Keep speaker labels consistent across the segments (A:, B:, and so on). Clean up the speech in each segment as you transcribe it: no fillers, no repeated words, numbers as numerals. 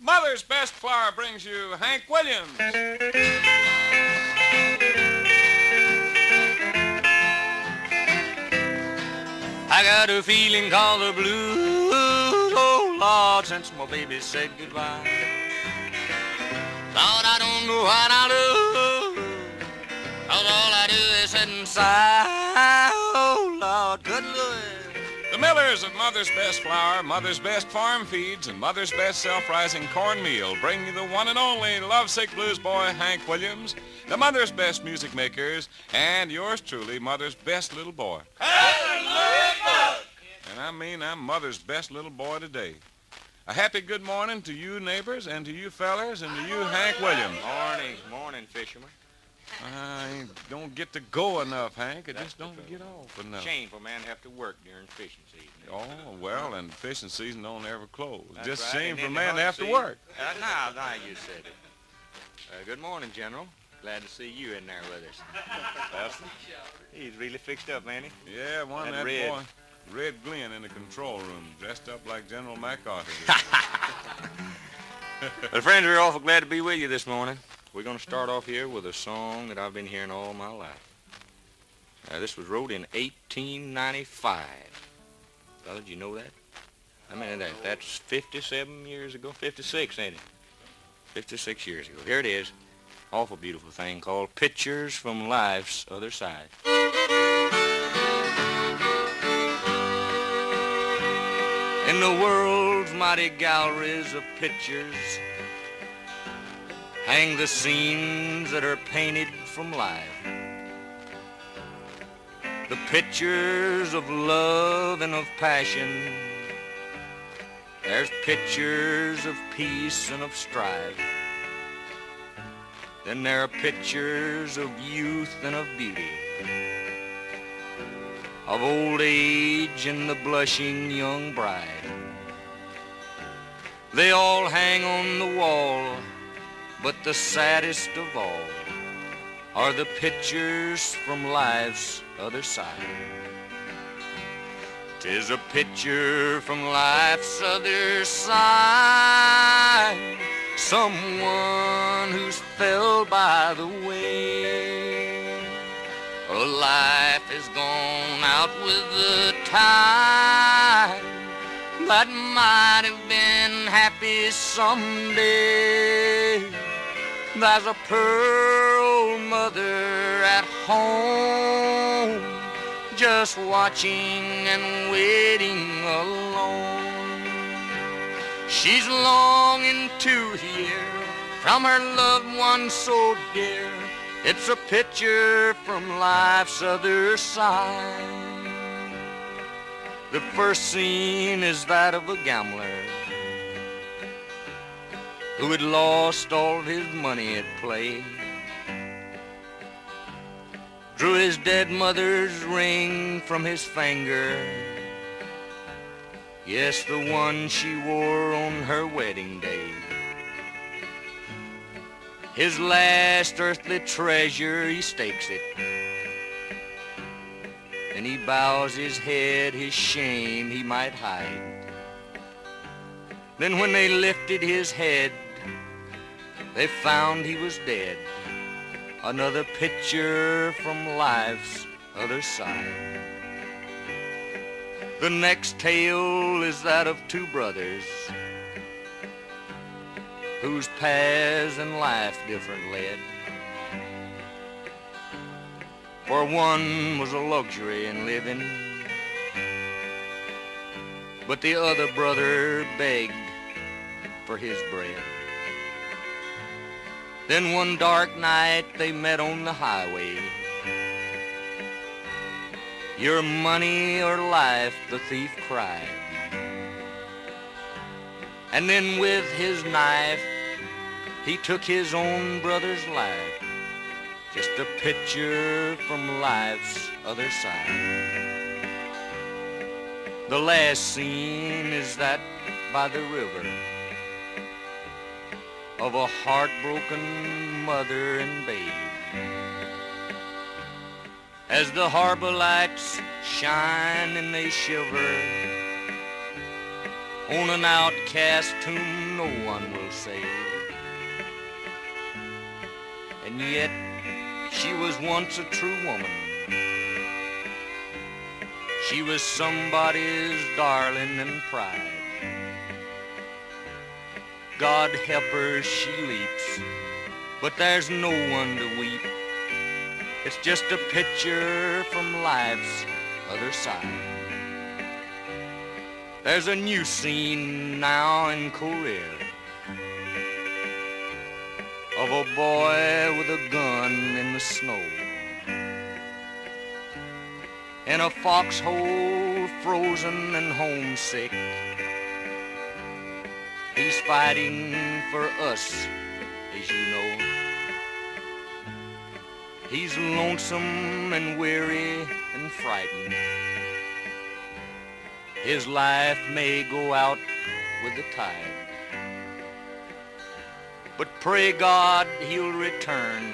A: Mother's Best Flower brings you Hank Williams.
B: I got a feeling called the blues, oh Lord, since my baby said goodbye. Lord, I don't know what I do, 'cause all I do is sit and sigh. Oh Lord, good Lord.
A: The Millers of Mother's Best Flour, Mother's Best Farm Feeds, and Mother's Best Self-Rising Cornmeal bring you the one and only lovesick blues boy, Hank Williams, the Mother's Best Music Makers, and yours truly, Mother's Best Little Boy. And I mean, I'm Mother's best little boy today. A happy good morning to you neighbors and to you fellers and to you Hank Williams.
B: Morning, fisherman.
A: I don't get to go enough, Hank. I just don't get off enough.
B: Shameful man have to work during fishing season.
A: Oh, well, and fishing season don't ever close.
B: That's
A: Just
B: right.
A: shame
B: And
A: for a
B: in the
A: man to
B: hunt
A: have to
B: season-
A: work.
B: Now you said it. Good morning, General. Glad to see you in there with us. Well, he's really fixed up, ain't he?
A: Yeah, that
B: red.
A: boy, Red Glenn, in the control room, dressed up like General MacArthur.
B: Well, friends, we're awful glad to be with you this morning. We're going to start off here with a song that I've been hearing all my life. This was wrote in 1895. Well, did you know that? I mean, that's 57 years ago. 56, ain't it? 56 years ago. Here it is. Awful beautiful thing called Pictures from Life's Other Side. In the world's mighty galleries of pictures hang the scenes that are painted from life. The pictures of love and of passion. There's pictures of peace and of strife. Then there are pictures of youth and of beauty, of old age and the blushing young bride. They all hang on the wall, but the saddest of all are the pictures from life's other side. 'Tis a picture from life's other side, someone who's fell by the way. A life has gone out with the tide that might have been happy someday. There's a poor old mother at home, just watching and waiting alone. She's longing to hear from her loved one so dear. It's a picture from life's other side. The first scene is that of a gambler who had lost all of his money at play. Drew his dead mother's ring from his finger. Yes, the one she wore on her wedding day. His last earthly treasure, he stakes it. Then he bows his head, his shame he might hide. Then when they lifted his head, they found he was dead. Another picture from life's other side. The next tale is that of two brothers whose paths in life different led. For one was a luxury in living, but the other brother begged for his bread. Then one dark night they met on the highway. Your money or life, the thief cried. And then with his knife, he took his own brother's life. Just a picture from life's other side. The last scene is that by the river of a heartbroken mother and babe. As the harbor lights shine and they shiver on an outcast whom no one will save. And yet she was once a true woman. She was somebody's darling and pride. God help her, she leaps, but there's no one to weep. It's just a picture from life's other side. There's a new scene now in Korea of a boy with a gun in the snow, in a foxhole frozen and homesick. He's fighting for us, as you know. He's lonesome and weary and frightened. His life may go out with the tide, but pray God he'll return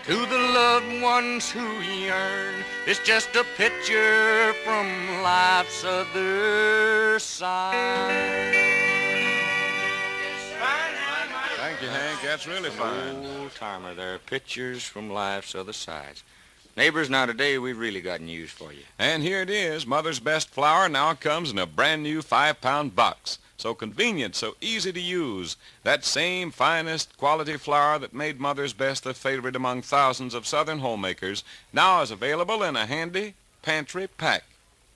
B: to the loved ones who yearn. It's just a picture from life's other side.
A: Thank you, Hank. That's really fine.
B: Old timer there. Pictures from life's other sides. Neighbors, now today we've really got news for you.
A: And here it is. Mother's Best flour now comes in a brand new 5-pound box. So convenient, so easy to use. That same finest quality flour that made Mother's Best the favorite among thousands of Southern homemakers now is available in a handy pantry pack.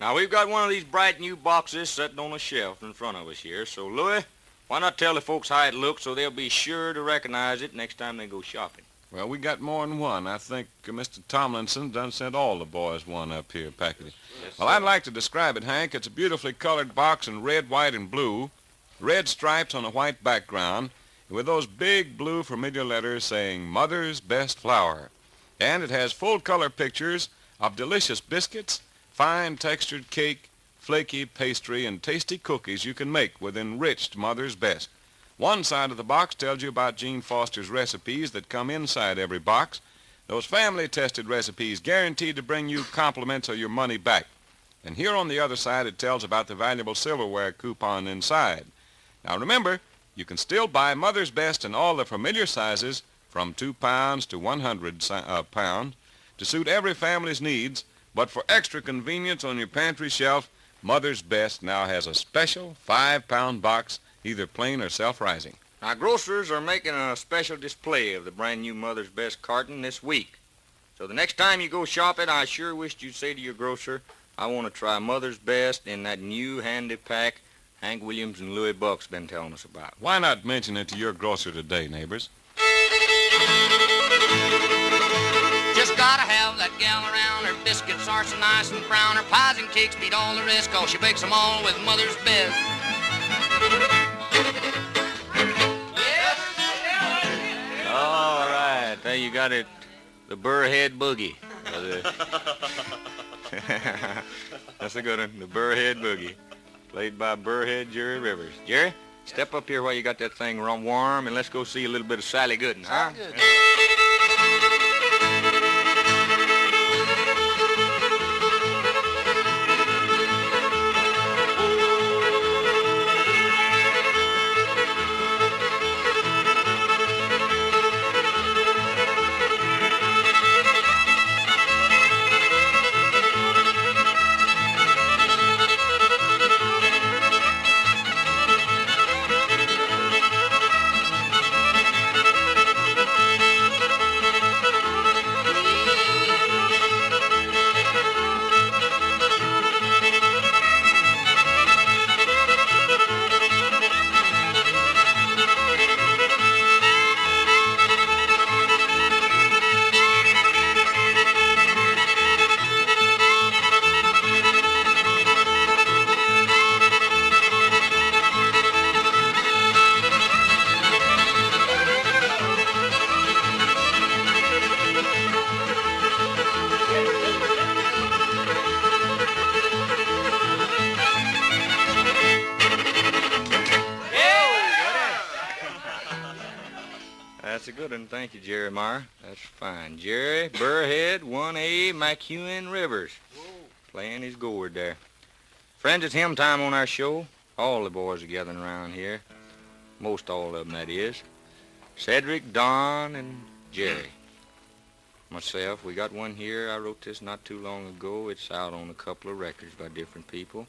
B: Now we've got one of these bright new boxes sitting on a shelf in front of us here. So, Louis, why not tell the folks how it looks so they'll be sure to recognize it next time they go shopping?
A: Well, we got more than one. I think Mr. Tomlinson done sent all the boys one up here, package.
B: Yes,
A: Well, I'd like to describe it, Hank. It's a beautifully colored box in red, white, and blue. Red stripes on a white background with those big blue familiar letters saying Mother's Best Flour. And it has full-color pictures of delicious biscuits, fine textured cake, flaky pastry, and tasty cookies you can make with enriched Mother's Best. One side of the box tells you about Gene Foster's recipes that come inside every box. Those family-tested recipes guaranteed to bring you compliments or your money back. And here on the other side it tells about the valuable silverware coupon inside. Now remember, you can still buy Mother's Best in all the familiar sizes from 2 pounds to 100 pounds to suit every family's needs, but for extra convenience on your pantry shelf, Mother's Best now has a special 5-pound box, either plain or self-rising.
B: Now, grocers are making a special display of the brand new Mother's Best carton this week. So the next time you go shopping, I sure wish you'd say to your grocer, I want to try Mother's Best in that new handy pack Hank Williams and Louis Buck's been telling us about.
A: Why not mention it to your grocer today, neighbors?
C: Just gotta have that gal around. Her biscuits are so nice and brown. Her pies and cakes beat all the rest, 'cause she bakes them all with Mother's Best.
B: All right, there you got it, the Burrhead Boogie. That's a good one, the Burrhead Boogie, played by Burrhead Jerry Rivers. Jerry, step up here while you got that thing warm, and let's go see a little bit of Sally Goodin, huh?
C: Good.
B: That's a good one. Thank you, Jerry Meyer. That's fine. Jerry, Burrhead, 1A, McEwen Rivers. Playing his gourd there. Friends, it's hymn time on our show. All the boys are gathering around here. Most all of them, that is. Cedric, Don, and Jerry. Myself, we got one here. I wrote this not too long ago. It's out on a couple of records by different people.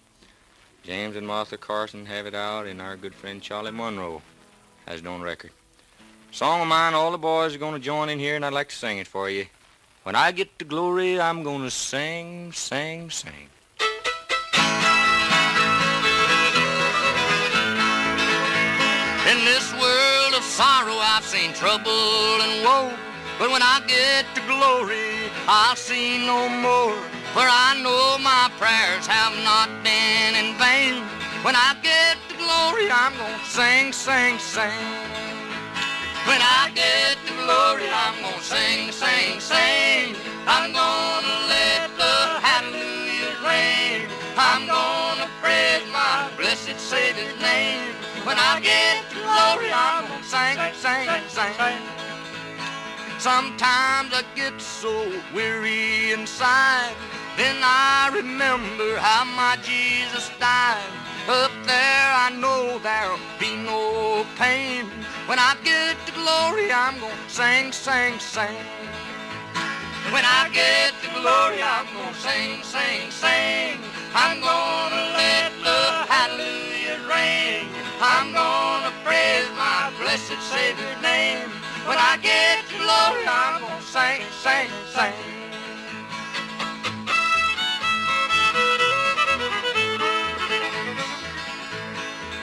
B: James and Martha Carson have it out, and our good friend Charlie Monroe has it on record. Song of mine, all the boys are going to join in here, and I'd like to sing it for you. When I get to glory, I'm going to sing, sing, sing.
C: In this world of sorrow, I've seen trouble and woe. But when I get to glory, I'll see no more. For I know my prayers have not been in vain. When I get to glory, I'm gonna sing, sing, sing. When I get to glory, I'm gonna sing, sing, sing. I'm gonna let the hallelujahs ring. I'm gonna praise my blessed Savior's name. When I get to glory, I'm gonna sing, sing, sing. Sometimes I get so weary inside, then I remember how my Jesus died. Up there I know there'll be no pain. When I get to glory, I'm gonna sing, sing, sing. When I get to glory, I'm gonna sing, sing, sing. I'm gonna let the hallelujah ring. I'm gonna praise my blessed Savior's name. When I get to glory, I'm gonna sing, sing, sing.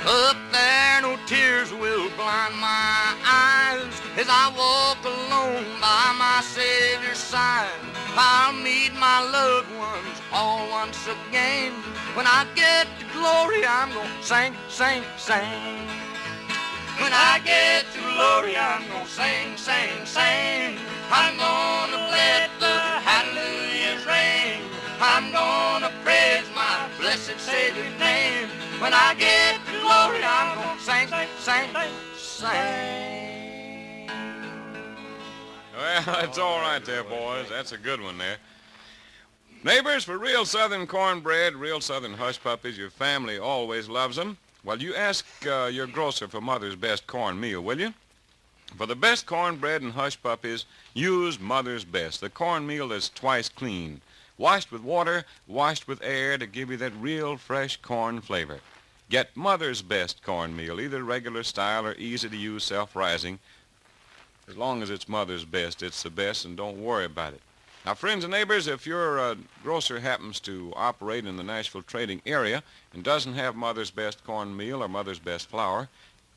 C: Up there, no tears will blind my eyes as I walk alone by my Savior's side. I'll meet my loved ones all once again. When I get to glory, I'm gonna sing, sing, sing. When I get to glory, I'm gonna sing, sing, sing. I'm gonna let the hallelujahs ring. I'm gonna praise my blessed Savior's name. When I get to glory, I'm gonna sing, sing, sing.
A: Well, that's all right there, boys. That's a good one there. Neighbors, for real Southern cornbread, real Southern hush puppies, your family always loves them. Well, you ask your grocer for Mother's Best cornmeal, will you? For the best cornbread and hush puppies, use Mother's Best, the cornmeal that's twice clean. Washed with water, washed with air to give you that real fresh corn flavor. Get Mother's Best cornmeal, either regular style or easy-to-use self-rising. As long as it's Mother's Best, it's the best, and don't worry about it. Now, friends and neighbors, if your grocer happens to operate in the Nashville trading area and doesn't have Mother's Best cornmeal or Mother's Best flour,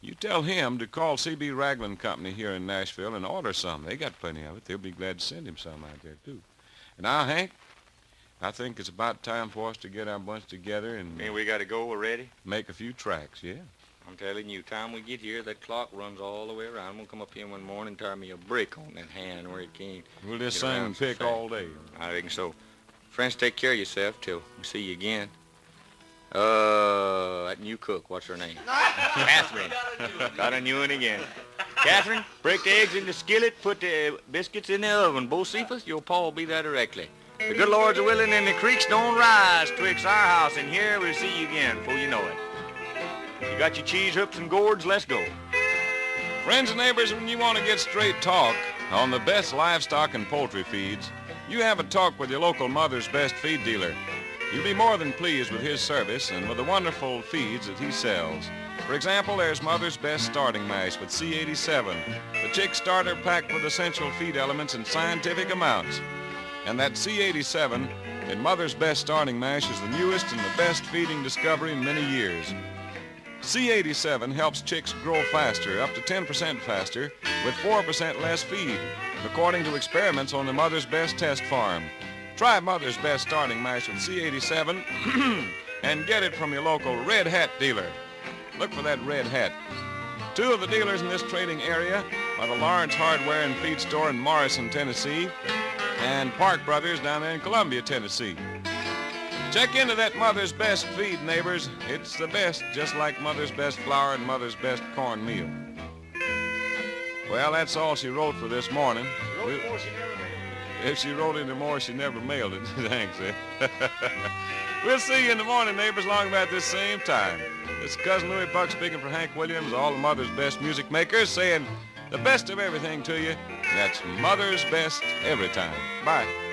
A: you tell him to call C.B. Ragland Company here in Nashville and order some. They got plenty of it. They'll be glad to send him some out there, too. And now, Hank, I think it's about time for us to get our bunch together and...
B: Mean we got to go already?
A: Make a few tracks, yeah.
B: I'm telling you, time we get here, that clock runs all the way around. I'm going to come up here one morning and tie me a brick on that hand where it came.
A: We'll just sing and pick all day.
B: I reckon so. Friends, take care of yourself till we see you again. That new cook, what's her name? Catherine. Got a new one again. Catherine, break the eggs in the skillet, put the biscuits in the oven. Bocephus, your pa will be there directly. The good Lord's willing and the creeks don't rise twixt our house and here. We'll see you again before you know it. You got your cheese hoops and gourds? Let's go.
A: Friends and neighbors, when you want to get straight talk on the best livestock and poultry feeds, you have a talk with your local Mother's Best feed dealer. You'll be more than pleased with his service and with the wonderful feeds that he sells. For example, there's Mother's Best starting mash with C87, the chick starter packed with essential feed elements in scientific amounts. And that C87 in Mother's Best starting mash is the newest and the best feeding discovery in many years. C87 helps chicks grow faster, up to 10% faster, with 4% less feed, according to experiments on the Mother's Best test farm. Try Mother's Best starting mash with C87 and get it from your local Red Hat dealer. Look for that red hat. Two of the dealers in this trading area are the Lawrence Hardware and Feed Store in Morrison, Tennessee, and Park Brothers down there in Columbia, Tennessee. Check into that Mother's Best feed, neighbors. It's the best, just like Mother's Best flour and Mother's Best cornmeal. Well, that's all she wrote for this morning. If she wrote any more, she never mailed it. Thanks, eh? We'll see you in the morning, neighbors, long about this same time. This is Cousin Louie Buck speaking for Hank Williams, all the mother's best music makers, saying the best of everything to you. That's mother's best every time. Bye.